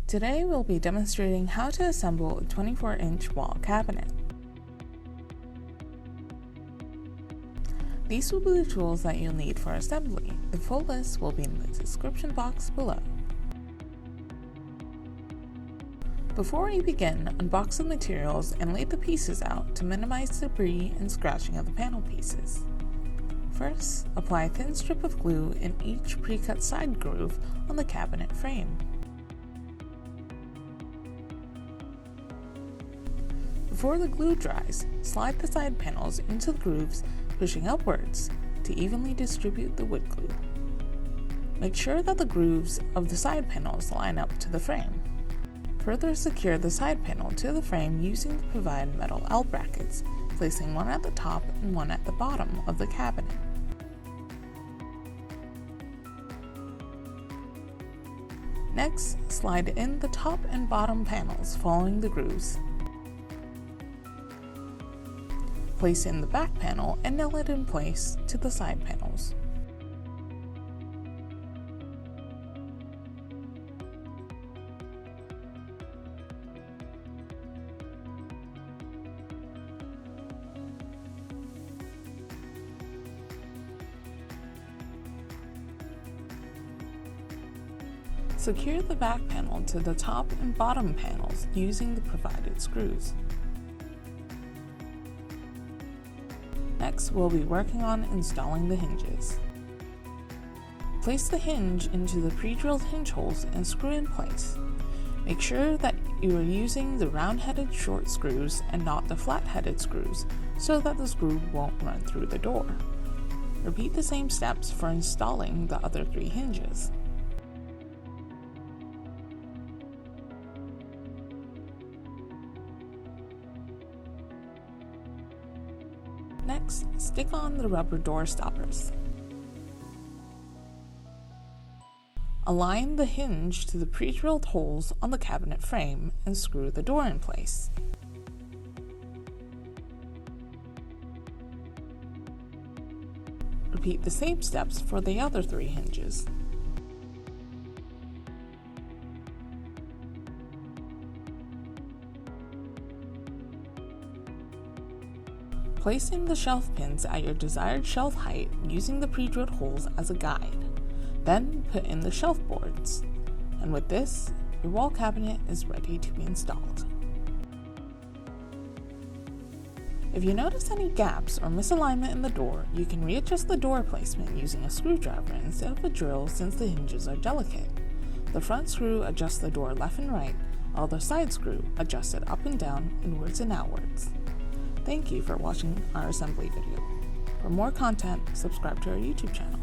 Today we'll be demonstrating how to assemble a 24-inch wall cabinet. These will be the tools that you'll need for assembly. The full list will be in the description box below. Before we begin, unbox the materials and lay the pieces out to minimize debris and scratching of the panel pieces. First, apply a thin strip of glue in each pre-cut side groove on the cabinet frame. Before the glue dries, slide the side panels into the grooves, pushing upwards to evenly distribute the wood glue. Make sure that the grooves of the side panels line up to the frame. Further secure the side panel to the frame using the provided metal L brackets, placing one at the top and one at the bottom of the cabinet. Next, slide in the top and bottom panels following the grooves. Place in the back panel and nail it in place to the side panels. Secure the back panel to the top and bottom panels using the provided screws. Next, we'll be working on installing the hinges. Place the hinge into the pre-drilled hinge holes and screw in place. Make sure that you are using the round-headed short screws and not the flat-headed screws so that the screw won't run through the door. Repeat the same steps for installing the other 3 hinges. Next, stick on the rubber door stoppers. Align the hinge to the pre-drilled holes on the cabinet frame and screw the door in place. Repeat the same steps for the other 3 hinges. Placing the shelf pins at your desired shelf height using the pre-drilled holes as a guide. Then put in the shelf boards. And with this, your wall cabinet is ready to be installed. If you notice any gaps or misalignment in the door, you can readjust the door placement using a screwdriver instead of a drill since the hinges are delicate. The front screw adjusts the door left and right, while the side screw adjusts it up and down, inwards and outwards. Thank you for watching our assembly video. For more content, subscribe to our YouTube channel.